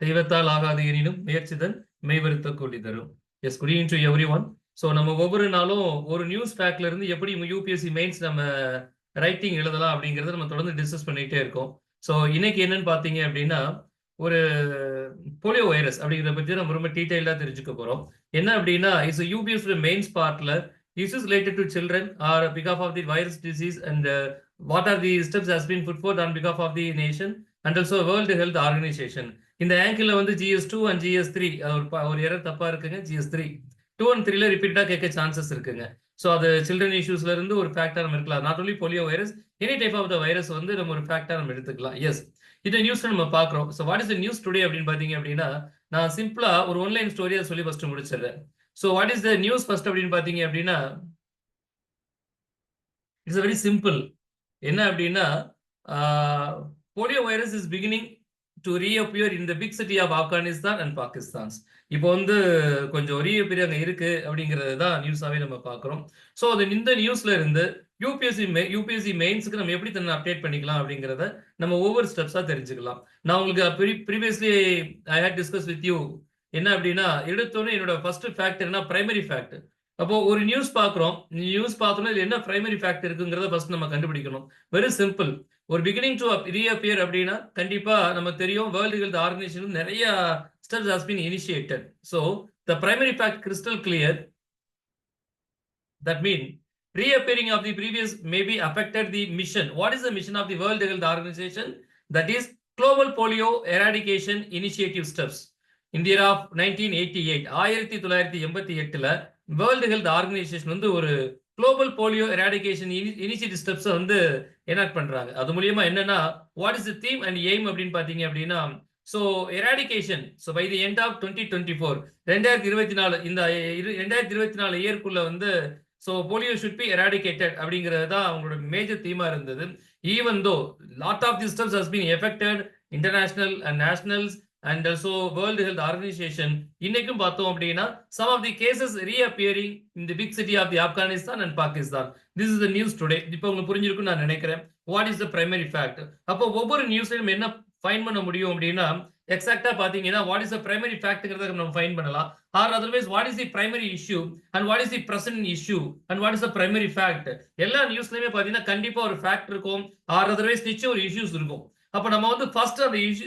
தெய்வத்தால் ஆகாது எனினும் முயற்சிதன் மெய்வருத்த கூலி தரும். Yes, good evening to everyone. So நம்ம ஒவ்வொரு நாளும் ஒரு நியூஸ் பேக்ல இருந்து எப்படி யூபிஎஸ்சி மெயின்ஸ் நம்ம ரைட்டிங் எழுதலாம் அப்படிங்கறத நம்ம தொடர்ந்து டிஸ்கஸ் பண்ணிட்டே இருக்கோம். ஸோ இன்னைக்கு என்னன்னு பாத்தீங்க அப்படின்னா, ஒரு போலியோ வைரஸ் அப்படிங்கிறத பத்தி நம்ம ரொம்ப டீடைலா தெரிஞ்சுக்க போறோம். என்ன அப்படின்னா, இஸ் யூபிஎஸ் மெயின்ஸ் பார்ட்ல is related to children are because of the virus disease and what are the steps has been put forth on because of the nation and also world health organisation. இந்த angle வந்து GS2 and GS3 ஒரு error தப்பா இருக்குங்க. GS3 2 and 3ல ரிப்பீட்டா கேட்க chances இருக்குங்க. So அது children இஷ்யூஸ்ல இருந்து ஒரு ஃபேக்டா நம்ம இருக்கலாம். Not only polio virus, any type of the virus வந்து நம்ம ஒரு ஃபேக்டா நம்ம எடுத்துக்கலாம். எஸ், இந்த நியூஸ் நம்ம பாக்குறோம். So what is the news today அப்படின்னு பாத்தீங்க அப்படின்னா, நான் சிம்பிளா ஒரு ஒன்லைன் ஸ்டோரியா சொல்லி ஃபர்ஸ்ட் முடிச்சிடுறேன். So what is the news first அப்படின்னு பாத்தீங்க அப்படின்னா, இட்ஸ் வெரி சிம்பிள். என்ன அப்படின்னா, polio virus is beginning to reappear in the big city of Afghanistan and Pakistan. இப்போ வந்து கொஞ்சம் ரீஅப்பியர் அங்கே இருக்கு அப்படிங்கிறது தான் நியூஸாவே நம்ம பார்க்குறோம். ஸோ இந்த நியூஸ்ல இருந்து யூபிஎஸ்சி மெயின்ஸுக்கு நம்ம எப்படி தன்னை அப்டேட் பண்ணிக்கலாம் அப்படிங்கிறத நம்ம ஒவ்வொரு ஸ்டெப்ஸா தெரிஞ்சுக்கலாம். நான் உங்களுக்கு previously I had discussed with you. என்ன அப்படின்னா, எடுத்தோன்னே என்னோட ஃபர்ஸ்ட் ஃபேக்ட் என்ன, பிரைமரி ஃபேக்ட். அப்போ ஒரு நியூஸ் பார்க்குறோம், நியூஸ் பார்த்தோன்னா இது என்ன பிரைமரி ஃபேக்ட் இருக்குங்கிறத ஃபர்ஸ்ட் நம்ம கண்டுபிடிக்கணும். Very simple. ஒரு பிகினிங் டு ரீஅப்பியர் அப்படின்னா கண்டிப்பா நமக்கு தெரியும், வேர்ல்டு ஹெல்த் ஆர்கனைசேஷன் நிறைய steps has been initiated. So the primary fact crystal clear. That means reappearing of the previous may be affected the mission. What is the mission of the World Health Organization? That is Global Polio Eradication Initiative Steps. In the year of 1988, 1988ல world health organisation வந்து ஒரு global polio eradication initiative steps வந்து enact பண்றாங்க. அது மூலியமா என்னன்னா, what is the theme and aim அப்படின்னு பாத்தீங்க அப்படின்னா, so eradication. So by the end of 2024, 2024 இந்த 2024 இயர்க்குள்ள வந்து so polio should be eradicated அப்படிங்கிறது தான் அவங்களோட மேஜர் தீமா இருந்தது. Even though lot of the steps has been effected international and nationals and also World Health Organization. இன்னைக்கும் பார்த்தோம் அப்படின்னா, some of the cases reappearing in the big city of the Afghanistan and Pakistan. This is the news today. இப்போ உங்களுக்கு புரிஞ்சிருக்கும் நான் நினைக்கிறேன். What is the primary fact? அப்போ ஒவ்வொரு நியூஸ்லயும் என்ன ஃபைண்ட் பண்ண முடியும் அப்படின்னா, எக்ஸாக்டா பாத்தீங்கன்னா வாட் இஸ் த பிரைமரி ஃபேக்ட்ங்கிறத நம்ம ஃபைண்ட் பண்ணலாம். Or otherwise what is the primary issue and what is the present issue and what is the primary fact. எல்லா நியூஸ்லயுமே பாத்தீங்கன்னா கண்டிப்பா ஒரு ஃபேக்ட் இருக்கும், ஆர் அதர்வைஸ் நிச்சயம் ஒரு இஷ்யூஸ் இருக்கும். அப்ப நம்ம வந்து ஃபர்ஸ்ட்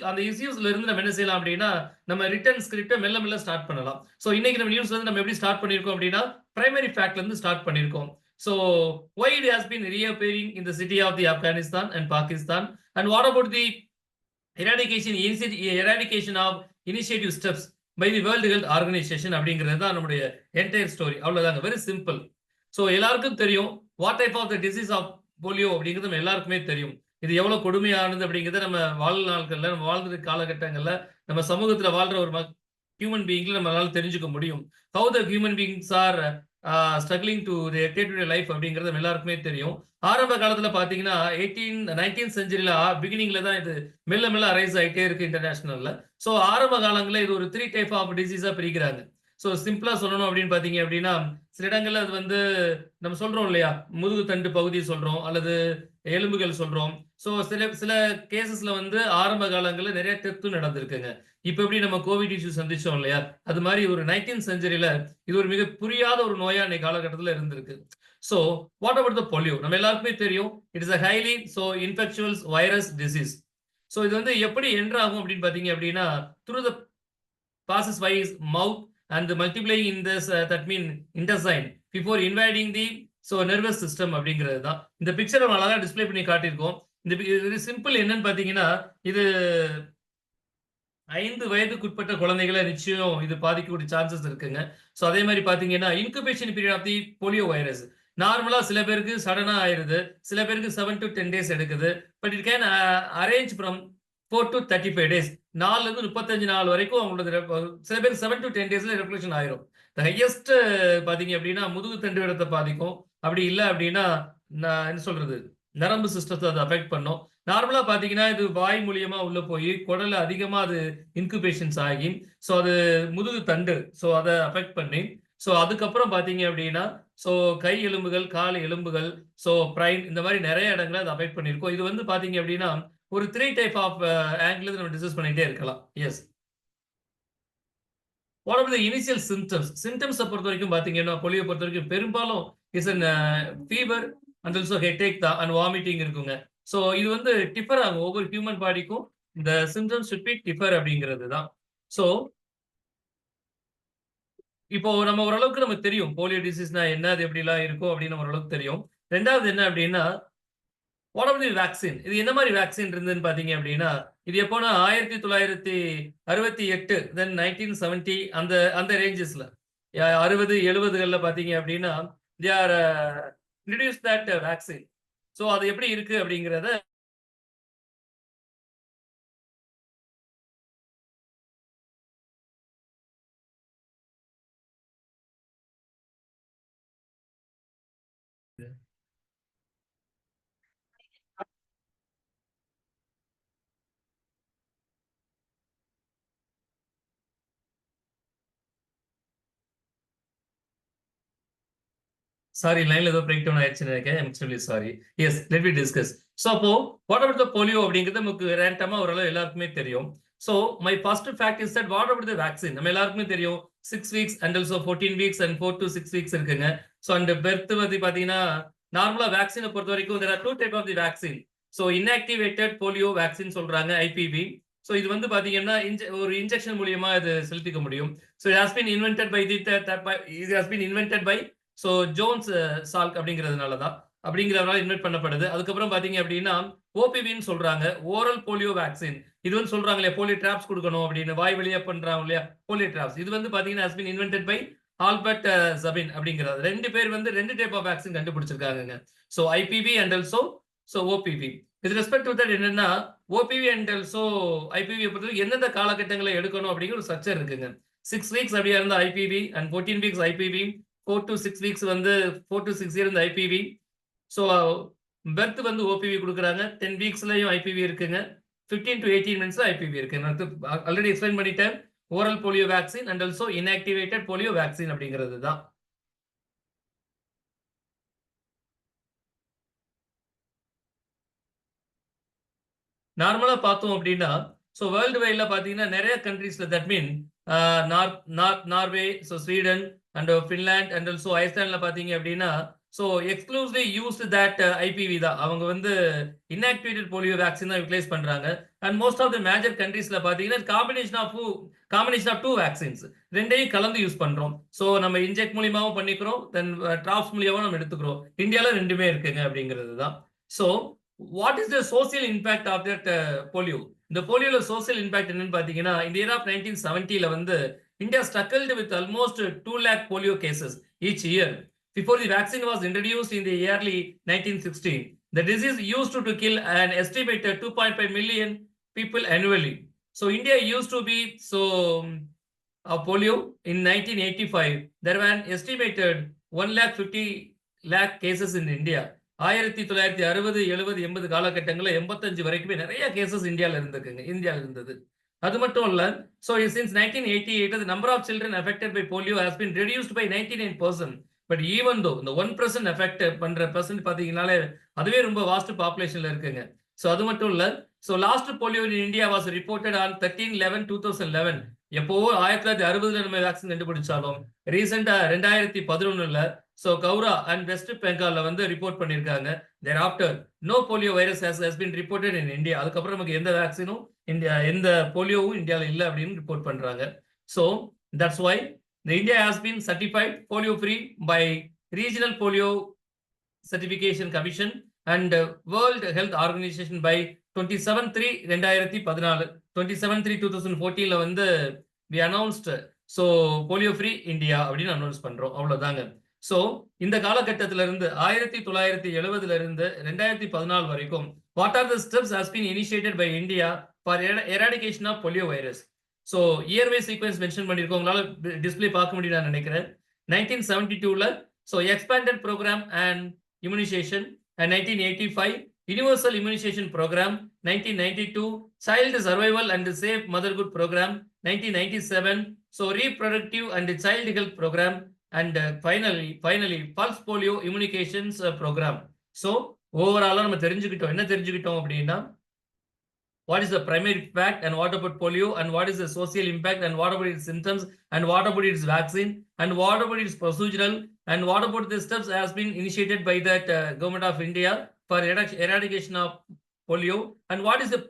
அந்த இஷ்யூஸ்ல இருந்து நம்ம என்ன செய்யலாம் அப்படின்னா, நம்ம ரிட்டன் ஸ்கிரிப்டை மெல்ல மெல்ல ஸ்டார்ட் பண்ணலாம். சோ இன்னைக்கு நம்ம நியூஸ்ல இருந்து நம்ம எப்படி ஸ்டார்ட் பண்ணிருக்கோம் அப்படின்னா, பிரைமரி ஃபேக்ட்ல இருந்து ஸ்டார்ட் பண்ணிருக்கோம். So why it has been reappearing in the city of the Afghanistan and Pakistan, and what about the eradication of initiative steps by the World Health Organization அப்படிங்கிறது தான் நம்முடைய என்டையர் ஸ்டோரி. அவ்வளவுதாங்க, very simple. So எல்லாருக்கும் தெரியும் what type of the disease of polio அப்படிங்கிறது நம்ம எல்லாருக்குமே தெரியும். இது எவ்வளவு கொடுமையானது அப்படிங்கிறத நம்ம வாழ்நாட்கள்ல, நம்ம வாழ்ந்த காலகட்டங்கள்ல, நம்ம சமூகத்துல வாழ்ற ஒரு ஹியூமன் பீயிங்ல நம்மளால தெரிஞ்சுக்க முடியும். How the human beings are struggling to day to day life அப்படிங்கிறது நம்ம எல்லாருக்குமே தெரியும். ஆரம்ப காலத்துல பாத்தீங்கன்னா 19th செஞ்சுரியில பிகினிங்ல தான் இது மெல்ல மெல்ல அரைஸ் ஆயிட்டே இருக்கு இன்டர்நேஷனல்ல. சோ ஆரம்ப காலங்கள்ல இது ஒரு 3 டைப் ஆஃப் டிசீஸா பிரிக்கிறாங்க. சோ சிம்பிளா சொல்லணும் அப்படின்னு பாத்தீங்க அப்படின்னா, சில இடங்கள்ல அது வந்து நம்ம சொல்றோம் இல்லையா, முதுகு தண்டு பகுதி சொல்றோம் அல்லது எலும்புகள் சொல்றோம். சோ சில கேசஸ்ல வந்து ஆரம்ப காலங்கள்ல நிறைய டெத்தும் நடந்திருக்குங்க. இப்ப எப்படி நம்ம கோவிட் இஷ்யூ சந்திச்சோம் இல்லையா, அது மாதிரி ஒரு 19th செஞ்சுரியில இது ஒரு மிக புரியாத ஒரு நோயா இன்னைக்கு காலகட்டத்துல இருந்திருக்கு. So what about the polio? நம்ம எல்லாருக்குமே தெரியும், it is a highly infectious virus disease. So இது வந்து எப்படி என்டர் ஆகும் அப்படின்னு பாத்தீங்க அப்படின்னா, through the passes by his mouth and multiplying in this that mean intestine before invading the nervous system அப்படிங்கிறது தான். இந்த பிக்சரை அழகா டிஸ்ப்ளே பண்ணி காட்டியிருக்கோம். இது சிம்பிள். என்னன்னு பாத்தீங்கன்னா, இது 5 வயதுக்குட்பட்ட குழந்தைகளை நிச்சயம் இது பாதிக்கக்கூடிய சான்சஸ் இருக்குங்க. சோ அதே மாதிரி பாத்தீங்கன்னா, incubation period of the polio virus நார்மலா சில பேருக்கு சடனா ஆயிருது, சில பேருக்கு 7 to 10 days எடுக்குது. But it can arrange from 4 to 35 days. 4ல இருந்து 35 நாள் வரைக்கும் அவங்களோட சில பேர் 7 to 10 daysல ரெப்ளிகேஷன் ஆயிரும். ஹையஸ்ட் பாத்தீங்க அப்படின்னா முதுகு தண்டு இடத்தை பாதிக்கும். அப்படி இல்லை அப்படின்னா என்ன சொல்றது, நரம்பு சிஸ்டத்தை அது அஃபெக்ட் பண்ணும். நார்மலா பாத்தீங்கன்னா இது வாய் மூலியமா உள்ள போய் குடல்ல அதிகமா அது இன்குபேஷன்ஸ் ஆகி சோ அது முதுகு தண்டு சோ அதை அஃபெக்ட் பண்ணி சோ அதுக்கப்புறம் பாத்தீங்க அப்படின்னா சோ கை எலும்புகள், கால் எலும்புகள், சோ பிரைன், இந்த மாதிரி நிறைய இடங்களை அதை அஃபெக்ட் பண்ணிருக்கோம். இது வந்து பாத்தீங்க அப்படின்னா ஒரு 3 டைப் ஆஃப் ஆங்கிள் நம்ம டிஸ்கஸ் பண்ணிட்டே இருக்கலாம். Yes, What are the initial symptoms? Symptoms பொறுத்த வரைக்கும் பாத்தீங்கன்னா போலியோ பொறுத்த வரைக்கும் பெரும்பாலும் is an fever and also headache தான் அண்ட் வாமிட்டிங் இருக்குங்க. ஸோ இது வந்து டிஃபர் ஆகும் ஒவ்வொரு ஹியூமன் பாடிக்கும் இந்த சிம்டம்ஸ் ஷுட் பி டிஃபர் அப்படிங்கிறது தான். ஸோ இப்போ நம்ம ஓரளவுக்கு நமக்கு தெரியும் போலியோ டிசீஸ்னா என்ன, அது எப்படிலாம் இருக்கும் அப்படின்னு நம்ம ஓரளவுக்கு தெரியும். ரெண்டாவது என்ன அப்படின்னா வாட் ஆர் தி வேக்சின், இது என்ன மாதிரி வேக்சின் இருந்ததுன்னு பாத்தீங்க அப்படின்னா இது எப்போனா 1968 தென் 1970 அந்த அந்த ரேஞ்சஸ்ல 60 70கள்ல பாத்தீங்க அப்படின்னா they are introduced that vaccine. So அது எப்படி இருக்கு அப்படிங்கிறத சாரி லைன்ல ஏதோ பிரேக் டவுன் ஆயிடுச்சுன்னு நினைக்கிறேன். I'm extremely sorry. Yes, let me discuss. So அப்போ வாட் அபவுட் த போலியோ அப்படிங்கிறது நமக்கு ரேண்டமா ஓரளவு எல்லாருக்குமே தெரியும். So my first fact is that what about the vaccine நம்ம எல்லாருக்குமே தெரியும் 6 weeks and also 14 weeks and 4 to 6 weeks இருக்குங்க. ஸோ அண்ட் பெர்த் வந்து பாத்தீங்கன்னா நார்மலா வேக்சினை பொறுத்த வரைக்கும் there are 2 type of the vaccine. So inactivated polio vaccine சொல்றாங்க ஐபிவி. ஸோ இது வந்து பாத்தீங்கன்னா ஒரு இன்ஜெக்ஷன் மூலியமா இது செலுத்திக்க முடியும். So it has been invented by so Jones Salk அப்படிங்கிறதுனால இன்வெர்ட் பண்ணப்படுது. அதுக்கப்புறம் பாத்தீங்க அப்படின்னா ஓபிவின்னு சொல்றாங்க, ஓரல் போலியோ வேக்சின். இது வந்து சொல்றாங்க இல்லையா போலியோ டிராப்ஸ் கொடுக்கணும் அப்படின்னு வாய் வழியா பண்றாங்க இல்லையா போலியோ டிராப்ஸ். இது வந்து பாத்தீங்கன்னா has been invented by Albert Sabin அப்படிங்கிறது. ரெண்டு பேர் வந்து 2 டைப் ஆஃப் வேக்சின் கண்டுபிடிச்சிருக்காங்க. So IPv and also so OPV. With respect to that என்னன்னா ஓபிவி அண்ட் ஆல்சோ ஐபிவி பொறுத்தவரை எந்தெந்த காலகட்டங்களை எடுக்கணும் அப்படிங்கிற ஒரு ஸ்ட்ரக்சர் இருக்குங்க. 6 வீக்ஸ் அப்படியா இருந்தா IPv and 14 weeks IPv, 4 to 6 weeks வந்து 4 to 6 இயர் இந்த ஐபிவி. ஸோ பெர்த் வந்து ஓபிவி கொடுக்குறாங்க. 10 வீக்ஸ்லயும் ஐபிவி இருக்குங்க. 15 to 18 மினிட்ஸ்ல ஐபிவி இருக்கு. நான் ஆல்ரெடி எக்ஸ்பிளைன் பண்ணிட்டேன். Oral polio vaccine and also inactivated polio vaccine அப்படிங்கிறது தான். நார்மலா பார்த்தோம் அப்படின்னா ஸோ வேர்ல்டு வைட்ல பாத்தீங்கன்னா நிறைய கண்ட்ரீஸ்ல that mean Norway, so Sweden and Finland and also ஐஸ்லாண்ட்ல பாத்தீங்க அப்படின்னா so exclusively used that IPV தான். அவங்க வந்து இன்ஆக்டிவேட்டட் போலியோ வேக்சின் தான் யூட்டிலைஸ் பண்றாங்க. And most of the major கண்ட்ரீஸ்ல பாத்தீங்கன்னா காம்பினேஷன் ஆஃப் 2 வேக்சின்ஸ் ரெண்டையும் கலந்து யூஸ் பண்றோம். ஸோ நம்ம இன்ஜெக்ட் மூலியமாவும் பண்ணிக்கிறோம், தென் டிராப்ஸ் மூலியமாவும் நம்ம எடுத்துக்கிறோம். இந்தியால ரெண்டுமே இருக்குங்க அப்படிங்கிறது தான். So what is the social impact of that polio? இந்த போலியோல சோசியல் இம்பாக்ட் என்னன்னு பாத்தீங்கன்னா இந்த இயர் ஆஃப் 1970ல வந்து India struggled with almost 2 lakh polio cases each year before the vaccine was introduced in the early 1960. The disease used to kill an estimated 2.5 million people annually. So India used to be polio in 1985. There were an estimated 1,50,000 cases in India. 1960, 70, 80 காலகட்டங்களில் 85 வரைக்குமே நிறைய cases இந்தியாவில் இருந்தது. அது மட்டும் இல்ல, so since 1988 the number of children affected by polio has been reduced by 99%. But even though the 1% affect பண்ற percent பாத்தீங்கன்னாலே அதுவே ரொம்ப வாஸ்ட் பாப்புலேஷன்ல இருக்குங்க. So அது மட்டும் இல்ல, so last polio in India was reported on 13/11/2011. எப்போ 1960ல நம்ம வேக்சின் கண்டுபிடிச்சாலும் ரீசெண்டா 2011ல ஸோ கவுரா அண்ட் வெஸ்ட் பெங்கால்ல வந்து ரிப்போர்ட் பண்ணியிருக்காங்க. Thereafter no polio virus has been reported in India. அதுக்கப்புறம் நமக்கு எந்த வேக்சினும் எந்த போலியோவும் இந்தியாவில் இல்லை அப்படின்னு ரிப்போர்ட் பண்றாங்க. So that's why India has been certified polio free by regional polio certification commission and world health organization by 27/3/2014. 27/3/2014ல வந்து we announced so polio free India அப்படின்னு அனௌன்ஸ் பண்றோம். அவ்வளவுதாங்க. ஸோ இந்த காலகட்டத்தில இருந்து 1970ல இருந்து 2014 வரைக்கும் what are the steps has been initiated by India for eradication of polio virus. So year wise sequence mention பண்ணியிருக்கோம். உங்களால டிஸ்பிளே பார்க்க முடியும் நான் நினைக்கிறேன். 1972ல so expanded programme and immunisation, and 1985 universal immunisation programme, 1992 child survival and safe motherhood programme, 1997 so reproductive and child health programme, and finally pulse polio immunizations program. So overall நம்ம தெரிஞ்சுக்கிட்டோம் அப்படின்னா What is the primary fact and what about polio and what is the social impact and what about its symptoms and what about its vaccine and what about its procedural and what about the steps has been initiated by that government of India for eradication of polio and what is the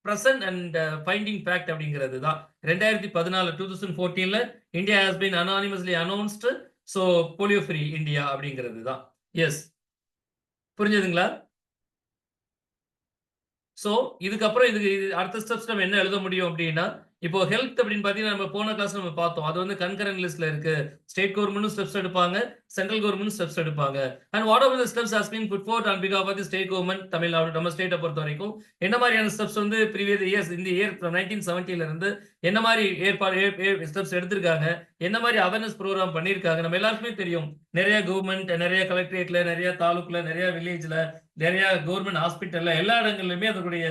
present and finding fact அப்படிங்கிறது தான் 2014 India has been anonymously announced so polio free India அப்படிங்கிறது தான். S, புரிஞ்சதுங்களா? So இதுக்கப்புறம் இதுக்கு அடுத்த steps நம்ம என்ன எழுத முடியும் அப்படின்னா, இப்போ ஹெல்த் அப்படின்னு பார்த்தீங்கன்னா நம்ம போன கிளாஸ் நம்ம பார்த்தோம். அது வந்து கன்கரண்ட் லிஸ்ட்ல இருக்கு. ஸ்டேட் கவர்மெண்ட்டும் ஸ்டெப்ஸ் எடுப்பாங்க, சென்ட்ரல் கவர்மெண்ட் ஸ்டெப்ஸ் எடுப்பாங்க. And what are the steps has been put forth on பிகாஃப் of the state government Tamil Nadu நம்ம ஸ்டேட்டை பொறுத்த வரைக்கும் என்ன மாதிரியான ஸ்டெப்ஸ் வந்து ப்ரீவியஸ் இயர்ஸ் இந்த இயர் 1970 இருந்து என்ன மாதிரி ஸ்டெப்ஸ் எடுத்திருக்காங்க, என்ன மாதிரி அவேர்னஸ் ப்ரோக்ராம் பண்ணியிருக்காங்க. நம்ம எல்லாருக்குமே தெரியும், நிறைய கவர்மெண்ட், நிறைய கலெக்டரேட்ல, நிறைய தாலுக்குல, நிறைய வில்லேஜ்ல, நிறைய கவர்மெண்ட் ஹாஸ்பிட்டல்ல எல்லா இடங்கள்லயுமே அதனுடைய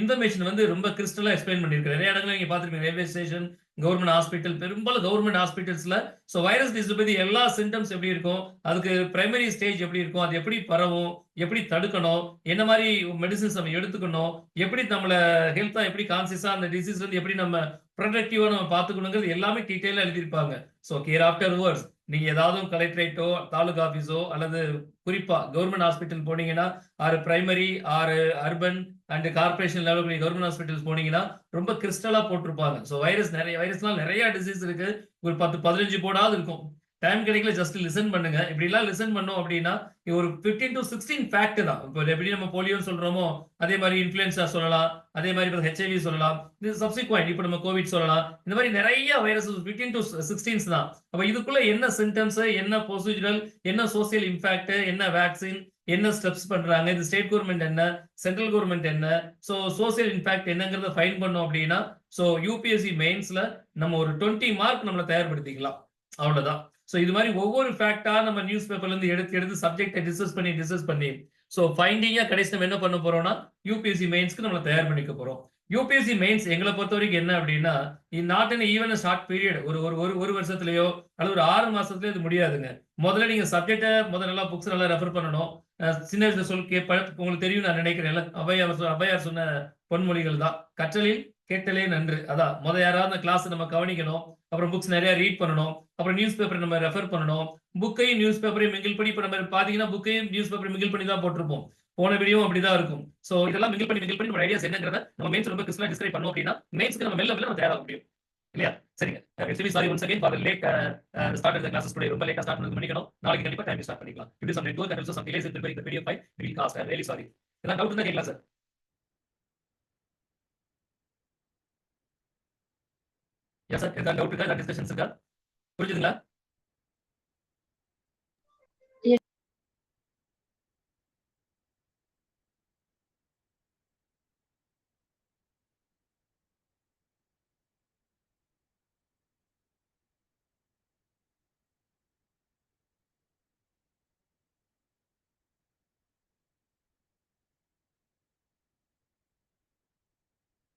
இன்ஃபர்மேஷன் வந்து ரொம்ப கிறிஸ்டலா எக்ஸ்பிளைன் பண்ணிருக்கு. நிறைய இடத்துல நீங்க பாத்துருப்பீங்க, ரயில்வே ஸ்டேஷன், கவர்மெண்ட் ஹாஸ்பிட்டல், பெரும்பாலும் கவர்மெண்ட் ஹாஸ்பிட்டல்ஸ்ல ஸோ வைரஸ் டிசீஸ் பத்தி எல்லா சிம்டம்ஸ் எப்படி இருக்கும், அதுக்கு பிரைமரி ஸ்டேஜ் எப்படி இருக்கும், அது எப்படி பரவும், எப்படி தடுக்கணும், என்ன மாதிரி மெடிசின்ஸ் நம்ம எடுத்துக்கணும், எப்படி நம்மள ஹெல்த்தா எப்படி கான்சியஸா அந்த டிசீஸ் வந்து எப்படி நம்ம ப்ரொடக்டிவா நம்ம பாத்துக்கணுங்கிறது எல்லாமே டீட்டெயிலா எழுதியிருப்பாங்க. ஸோ கேர் ஆஃப்டர் வேர்ட்ஸ் நீங்க ஏதாவது கலெக்டரேட்டோ தாலுகா ஆபீஸோ அல்லது குறிப்பா கவர்மெண்ட் ஹாஸ்பிட்டல் போனீங்கன்னா ஆறு பிரைமரி ஆறு urban and corporation level government hospitals போனீங்கன்னா ரொம்ப கிறிஸ்டலா போட்டிருப்பாங்க. ஸோ வைரஸ்லாம் நிறைய டிசீஸ் இருக்கு, ஒரு 10-15 போடாது இருக்கும். டைம் கிடைக்கல, ஜஸ்ட் லிசன் பண்ணுங்க. இப்படி எல்லாம் லிசன் பண்ணோம் அப்படின்னா ஒரு 15 to 16 ஃபேக்ட் தான். இப்போ எப்படி நம்ம போலியோன்னு சொல்றோமோ அதே மாதிரி இன்ஃபுளுன்சா சொல்லலாம், அதே மாதிரி ஹெச்ஐவி சொல்லலாம், இது சப்சிக்வெண்ட் இப்போ நம்ம கோவிட் சொல்லலாம். இந்த மாதிரி நிறைய வைரஸ் 15 to 16 தான். அப்ப இதுக்குள்ள என்ன சிம்டம்ஸ், என்ன ப்ரொசீஜரல், என்ன சோசியல் இம்பாக்ட், என்ன வேக்சின், என்ன ஸ்டெப்ஸ் பண்றாங்க, இது ஸ்டேட் கவர்மெண்ட் என்ன, சென்ட்ரல் கவர்மெண்ட் என்ன, ஸோ சோசியல் இம்பாக்ட் என்னங்கிறத ஃபைன் பண்ணோம் அப்படின்னா ஸோ யூபிஎஸ்சி மெயின்ஸ்ல நம்ம ஒரு 20 மார்க் நம்மளை தயார்படுத்திக்கலாம். அவ்வளவுதான். ஸோ இது மாதிரி ஒவ்வொரு ஃபேக்டா நம்ம நியூஸ் பேப்பர்ல இருந்து எடுத்து சப்ஜெக்டை டிஸ்கஸ் பண்ணி ஸோ ஃபைண்டிங்கா கடைசி நம்ம என்ன பண்ண போறோம்னா யூபிஎஸ்சி மெயின்ஸ்க்கு நம்மளை தயார் பண்ணிக்க போறோம். யூபிஎஸ்சி மெயின்ஸ் எங்களை பொறுத்த வரைக்கும் என்ன அப்படின்னா not in even short period, ஒரு வருஷத்துலயோ அல்லது ஒரு 6 மாசத்துலயோ இது முடியாதுங்க. முதல்ல நீங்க சப்ஜெக்டை நல்லா புக்ஸ் நல்லா ரெஃபர் பண்ணணும். சின்ன உங்களுக்கு தெரியும் நான் நினைக்கிறேன், அவ்வையார் சொன்ன பொன்மொழிகள் தான், கற்றலில் கேட்டலே நன்று. அதான் யாராவது கிளாஸ் நம்ம கவனிக்கணும், அப்புறம் புக்ஸ் நிறைய ரீட் பண்ணணும், அப்புறம் நியூஸ் பேப்பர் நம்ம ரெஃபர் பண்ணணும். புக்கையும் நியூஸ் பேப்பரையும் மிங்கிள் பண்ணி இப்போ நம்ம பாத்தீங்கன்னா புக்கையும் நியூஸ் பேப்பரையும் மிங்கிள் பண்ணி தான் போட்டிருப்போம். போன வீடியோ அப்படிதான் இருக்கும். சோ இதெல்லாம் மிங்கிள் பண்ணி நம்ம ஐடியாஸ் என்னங்கிறத நம்ம மெயின்ஸ் ரொம்ப கிறிஸ்டலா டிஸ்கிரைப் பண்ணோம் அப்படின்னா மெயின்ஸ்க்கு நம்ம மெல்ல நம்ம தயாராக முடியும் இல்லையா? சரிங்க. Sorry once again for late start the classes today. ரொம்ப லேட்டா ஸ்டார்ட் பண்ணிக்கணும். நாளைக்கு கண்டிப்பா டைம் ஸ்டார்ட் பண்ணிக்கலாம். It is some network and also some delays in the video file will cost. I really sorry. ஏதாவது டவுட் இருந்தா கேட்கலாம் சார். யா சார், ஏதாவது டவுட் இருக்கா, டிஸ்கஷன்ஸ் இருக்கா? புரிஞ்சுதுங்களா?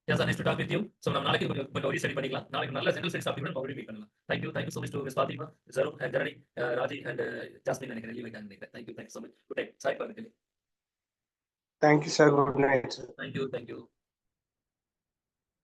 Yes, nice to talk with you. So நம்ம நாளைக்கு கொஞ்சம் ஸ்டடி பண்ணிக்கலாம். நாளைக்கு நல்ல ஜெனரல் ஸ்டடிஸ் டாபிக் நம்ம மீட் பண்ணலாம். Thank you so much to Miss Fatima, Zaru and Dharani, Raji and Jasmine and Kelly. Thank you so much. Good night. Sai Parvati. Thank you sir. Good night sir. Thank you.